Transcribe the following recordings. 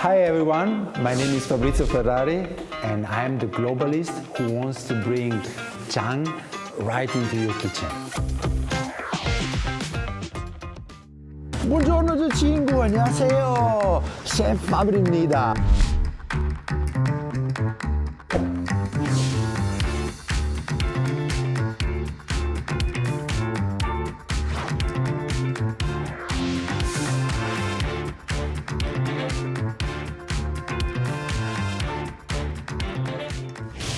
Hi everyone, my name is Fabrizio Ferrari and I'm the globalist who wants to bring jang right into your kitchen. Buongiorno 제 친구, 안녕하세요. 셰프 파브리입니다.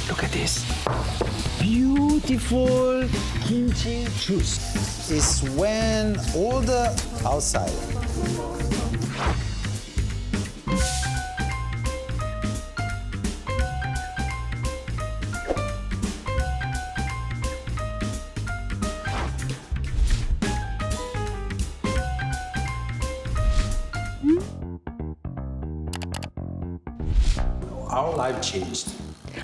Look at this. Beautiful kimchi juice. It's when all the outside. Our life changed.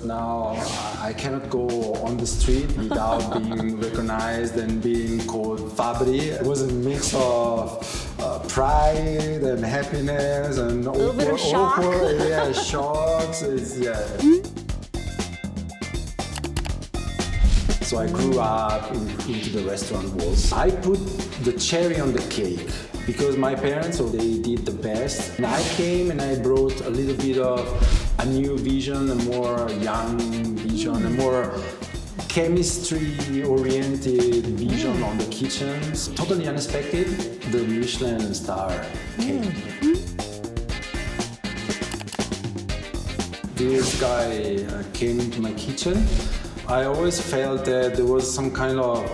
Now I cannot go on the street without being recognized and being called Fabri. It was a mix of pride and happiness and little bit of shock. Shocks. So I grew up into the restaurant world. I put the cherry on the cake because my parents, they did the best. And I came and I brought a little bit of a new vision, a more young vision, a more chemistry-oriented vision on the kitchens. Totally unexpected, the Michelin star came. This guy came into my kitchen. I always felt that there was some kind of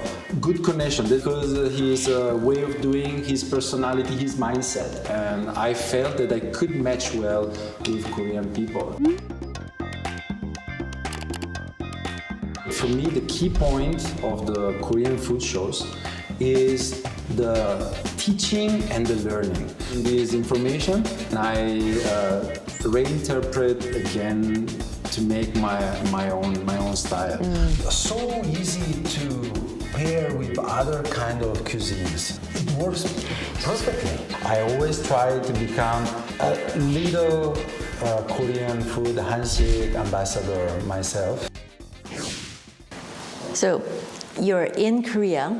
good connection because his way of doing, his personality, his mindset. And I felt that I could match well with Korean people. For me, the key point of the Korean food shows is the teaching and the learning. This information, I reinterpret again to make my own style. So easy to pair with other kind of cuisines. It works perfectly. I always try to become a little Korean food Hansik ambassador myself. So you're in Korea.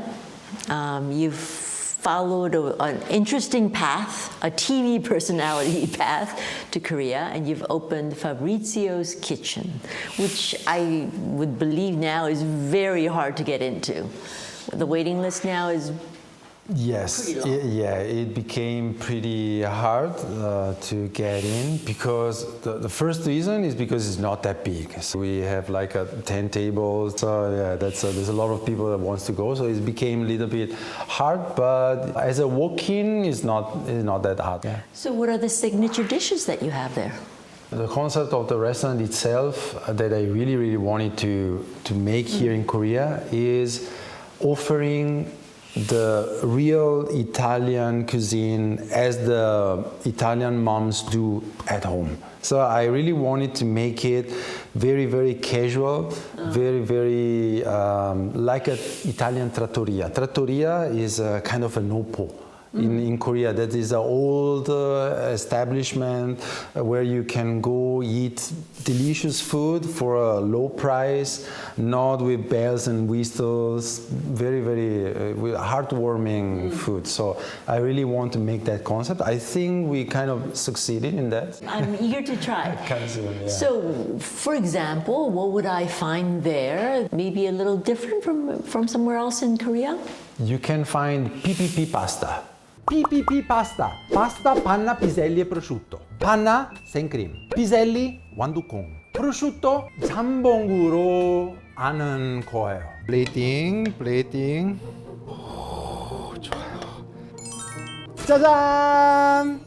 You've followed an interesting path, a TV personality path to Korea, and you've opened Fabrizio's Kitchen, which I would believe now is very hard to get into. The waiting list now is Yes, it became pretty hard to get in because the first reason is because it's not that big. So we have like 10 tables, so there's a lot of people that wants to go, so it became a little bit hard, but as a walk-in, it's not that hard. Yeah. So what are the signature dishes that you have there? The concept of the restaurant itself that I really wanted to make here in Korea is offering the real Italian cuisine as the Italian moms do at home. So I really wanted to make it very casual, very like an Italian trattoria. Trattoria is a kind of a no-po. In Korea, that is an old establishment where you can go eat delicious food for a low price, not with bells and whistles, very heartwarming food. So I really want to make that concept. I think we kind of succeeded in that. I'm eager to try. Yeah. So, for example, what would I find there? Maybe a little different from somewhere else in Korea? You can find PPPpa스타. PPP파스타. Pasta, panna, piselli e prosciutto. Panna, 생크림. piselli, 완두콩. prosciutto, 잠봉구로 하는 거예요. 플레이팅. 오, 좋아요. 짜잔!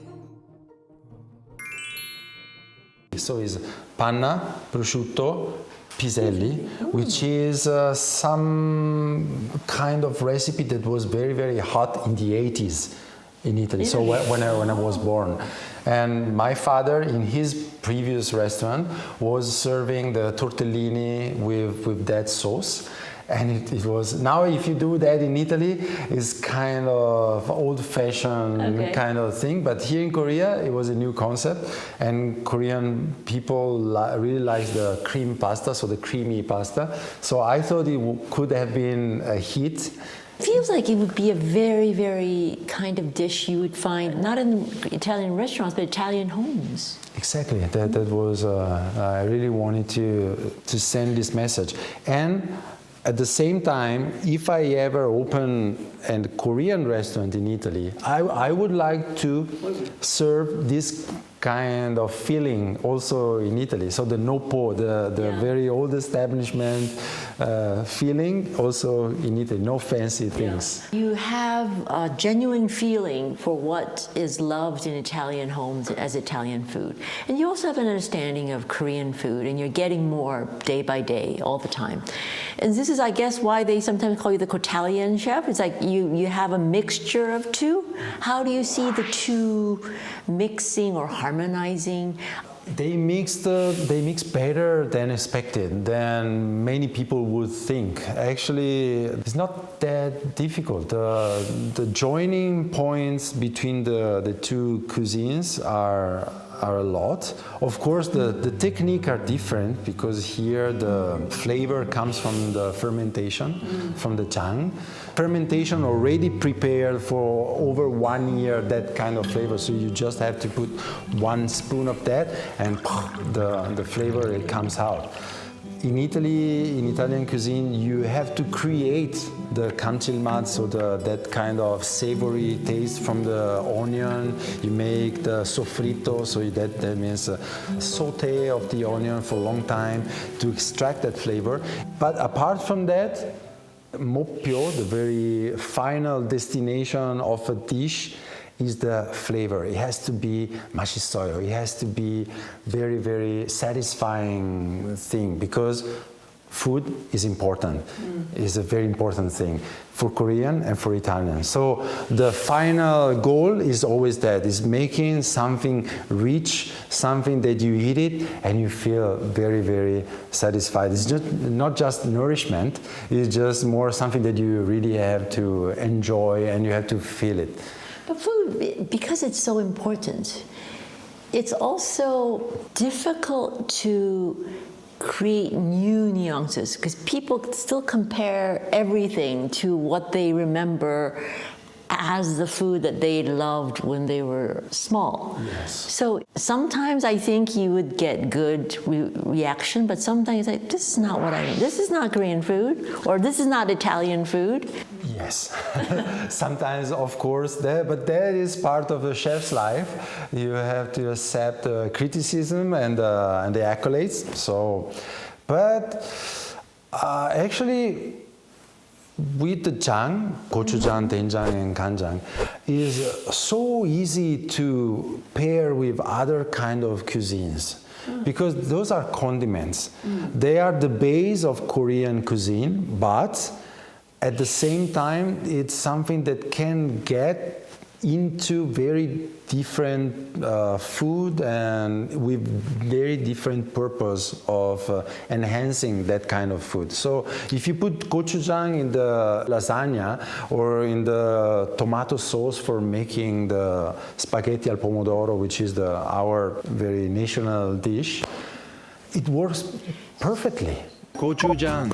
So it's panna, prosciutto, piselli, which is some kind of recipe that was very hot in the 80s in Italy. So when I was born, and my father in his previous restaurant was serving the tortellini with that sauce, And it was, now if you do that in Italy, it's kind of old-fashioned kind of thing. But here in Korea, it was a new concept. And Korean people really like the cream pasta, so the creamy pasta. So I thought it could have been a hit. Feels like it would be a very, very kind of dish you would find not in Italian restaurants, but Italian homes. Exactly. That was. I really wanted to send this message, and at the same time, if I ever open a Korean restaurant in Italy, I would like to serve this kind of feeling also in Italy. So the nopo, the very old establishment feeling also in Italy, no fancy things. You have a genuine feeling for what is loved in Italian homes as Italian food. And you also have an understanding of Korean food, and you're getting more day by day, all the time. And this is, I guess, why they sometimes call you the Kotalian chef. It's like you have a mixture of two. How do you see the two mixing or harmonizing? They mix better than expected, than many people would think. Actually, it's not that difficult. The joining points between the two cuisines are a lot. Of course, the technique are different because here the flavor comes from the fermentation, from the jang. Fermentation already prepared for over 1 year, that kind of flavor. So you just have to put 1 spoon of that and the flavor it comes out. In Italy, in Italian cuisine, you have to create the kamtilmat, so that kind of savory taste from the onion. You make the sofrito, so that means a saute of the onion for a long time to extract that flavor. But apart from that, moppio, the very final destination of a dish, is the flavor. It has to be mashisoyo. It has to be very, very satisfying thing because food is important. It's a very important thing for Korean and for Italian. So the final goal is always that, is making something rich, something that you eat it and you feel very, very satisfied. It's just not just nourishment, it's just more something that you really have to enjoy and you have to feel it. But food, because it's so important, it's also difficult to create new nuances because people still compare everything to what they remember as the food that they loved when they were small. Yes. So sometimes I think you would get good reaction, but sometimes like, this is not what I mean. This is not Korean food, or this is not Italian food. Yes, sometimes of course, but that is part of the chef's life. You have to accept criticism and the accolades. So, but actually, with the jang, gochujang, doenjang, and ganjang, is so easy to pair with other kind of cuisines. Because those are condiments. They are the base of Korean cuisine, but at the same time, it's something that can get into very different food and with very different purpose of enhancing that kind of food. So if you put gochujang in the lasagna or in the tomato sauce for making the spaghetti al pomodoro, which is our very national dish, it works perfectly. Gochujang.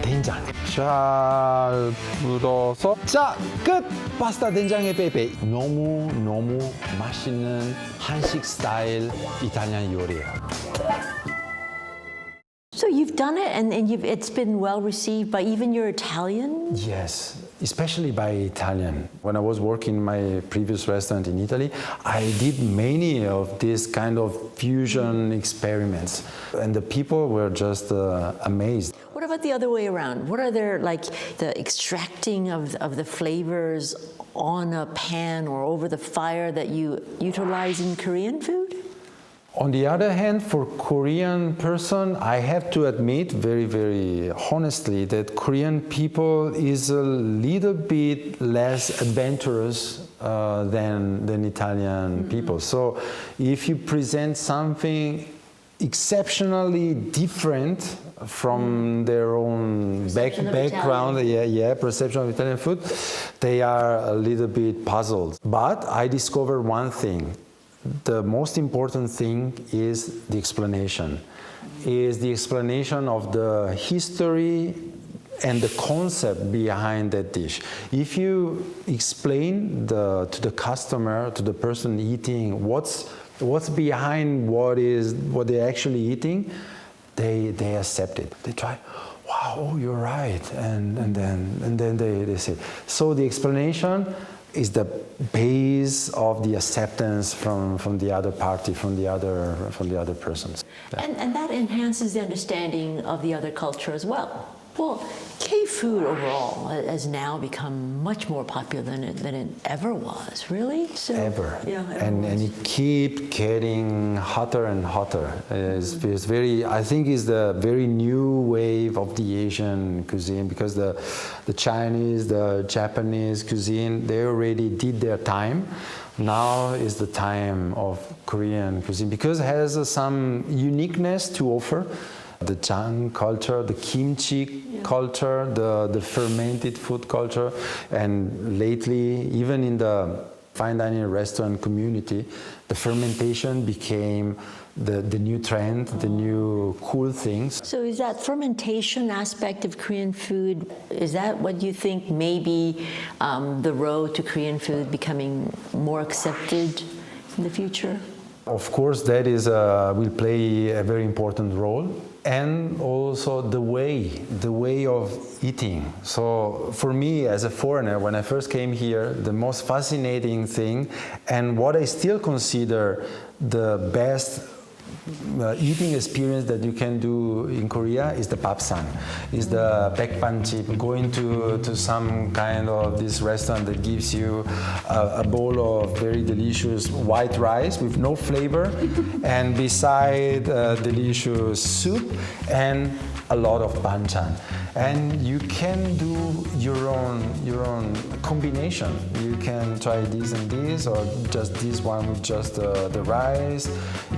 된장 잘 묻어서 자, 끝! 파스타 된장에 빼빼. 너무 맛있는 한식 스타일 이탈리안 요리예요. So you've done it, and it's been well received by even your Italian? Yes, especially by Italian. When I was working in my previous restaurant in Italy, I did many of these kind of fusion experiments, and the people were just amazed. What about the other way around? What are there, like the extracting of the flavors on a pan or over the fire that you utilize in Korean food? On the other hand, for Korean person, I have to admit very, very honestly that Korean people is a little bit less adventurous than Italian people. So if you present something exceptionally different from their own background, perception of Italian food, they are a little bit puzzled. But I discovered one thing. The most important thing is the explanation. Is the explanation of the history and the concept behind that dish. If you explain to the customer, to the person eating, what's behind what they're actually eating, they accept it. They try, wow, oh, you're right, and then they say. So the explanation is the base of the acceptance from the other party, from the other persons. And that enhances the understanding of the other culture as well. Well, K-food overall has now become much more popular than it ever was, really? So, ever. Yeah, and it keeps getting hotter and hotter. It's very, I think it's the very new wave of the Asian cuisine, because the Chinese, the Japanese cuisine, they already did their time. Now is the time of Korean cuisine, because it has some uniqueness to offer. The jang culture, the kimchi culture, the fermented food culture, and lately, even in the fine dining restaurant community, the fermentation became the new trend, the new cool things. So is that fermentation aspect of Korean food, is that what you think maybe the road to Korean food becoming more accepted in the future? Of course, that will play a very important role. And also the way of eating. So for me as a foreigner, when I first came here, the most fascinating thing, and what I still consider the best eating experience that you can do in Korea is the papsan, is the 백반집, going to some kind of this restaurant that gives you a bowl of very delicious white rice with no flavor, and beside delicious soup and a lot of banchan. And you can do your own combination. You can try this and this, or just this one with just the rice.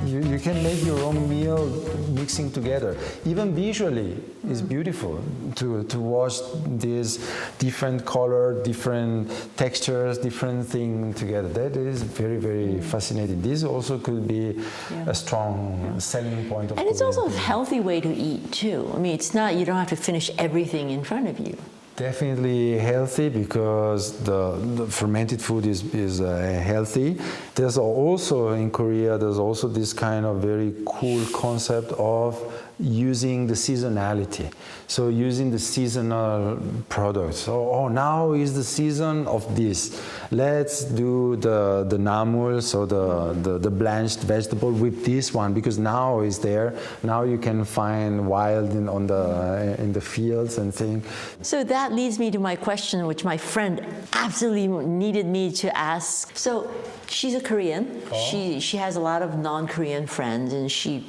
You can make your own meal mixing together. Even visually, it's beautiful to watch these different colors, different textures, different things together. That is very, very fascinating. This also could be a strong selling point of And it's Korean also a food. healthy way to eat too. I mean, it's not, you don't have to finish everything in front of you. Definitely healthy, because the fermented food is healthy. There's also in Korea, there's also this kind of very cool concept of using the seasonality. So using the seasonal products. So now is the season of this. Let's do the namul, so the blanched vegetable with this one, because now is there. Now you can find wild in the fields and things. So that leads me to my question, which my friend absolutely needed me to ask. So she's a Korean. She has a lot of non-Korean friends, and she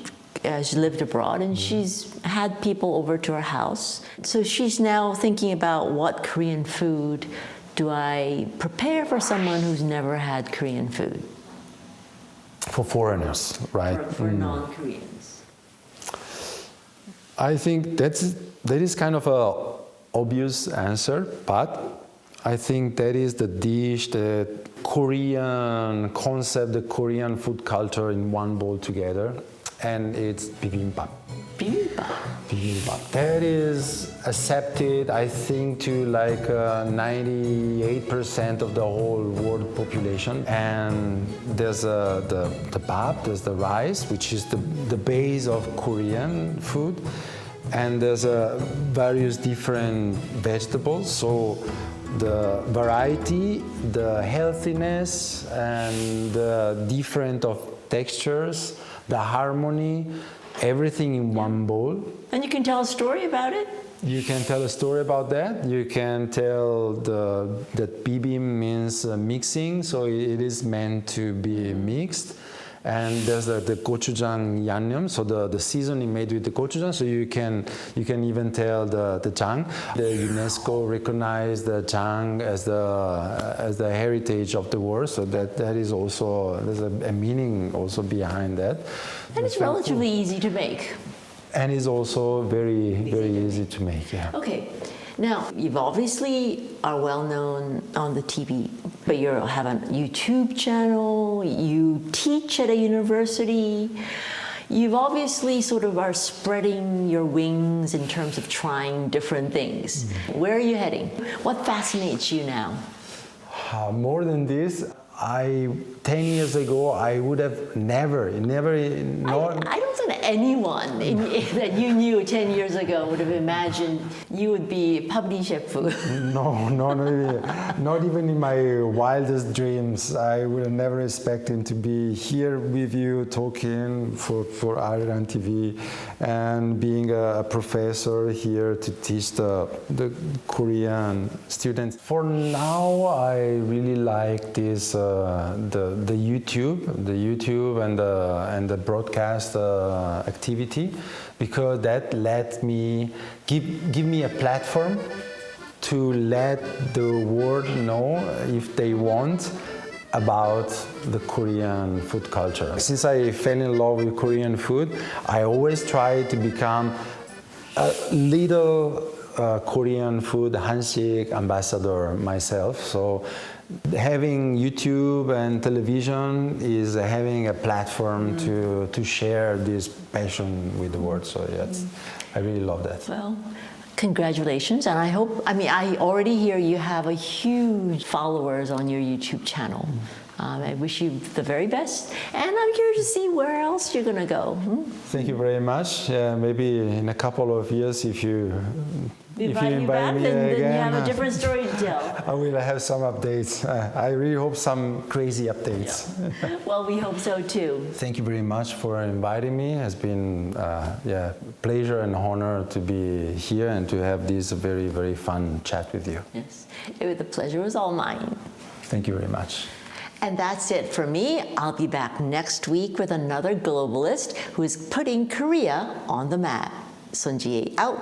lived abroad, and she's had people over to her house. So she's now thinking about what Korean food do I prepare for someone who's never had Korean food? For foreigners, right? For non-Koreans. I think that is kind of a obvious answer, but I think that is the dish, the Korean concept, the Korean food culture in one bowl together, and it's bibimbap. Bibimbap. That is accepted, I think, to like 98% of the whole world population. And there's the bap, there's the rice, which is the base of Korean food. And there's various different vegetables. So the variety, the healthiness, and the different of textures, the harmony, everything in one bowl. And you can tell a story about it. You can tell a story about that. You can tell that bibim means mixing, so it is meant to be mixed. and there's the gochujang yangnyeom, so the seasoning made with the gochujang, so you can even tell the jang. The UNESCO recognized the jang as the heritage of the world, so that is also, there's a meaning also behind that. And it's relatively easy to make. And it's also very easy to make. Yeah. Okay. Now, you've obviously are well known on the TV, but you have a YouTube channel, you teach at a university. You've obviously sort of are spreading your wings in terms of trying different things. Where are you heading? What fascinates you now? More than this, 10 years ago, I would have never. I don't think anyone that you knew 10 years ago would have imagined you would be Fabri chef. No, not even in my wildest dreams. I would have never expected to be here with you talking for AriranTV and being a professor here to teach the Korean students. For now, I really like this the YouTube and the broadcast activity, because that let me give me a platform to let the world know, if they want, about the Korean food culture. Since I fell in love with Korean food, I always try to become a little Korean food Hansik ambassador myself. So having YouTube and television is having a platform to share this passion with the world. So yes, I really love that. Well, congratulations, and I already hear you have a huge followers on your YouTube channel. I wish you the very best, and I'm curious to see where else you're going to go. Thank you very much. Maybe in a couple of years, if you invite me again, then you have a different story to tell. I will have some updates. I really hope some crazy updates. Yeah. Well, we hope so too. Thank you very much for inviting me. It's been pleasure and honor to be here and to have this very, very fun chat with you. Yes, the pleasure was all mine. Thank you very much. And that's it for me. I'll be back next week with another globalist who is putting Korea on the map. Sun Ji out.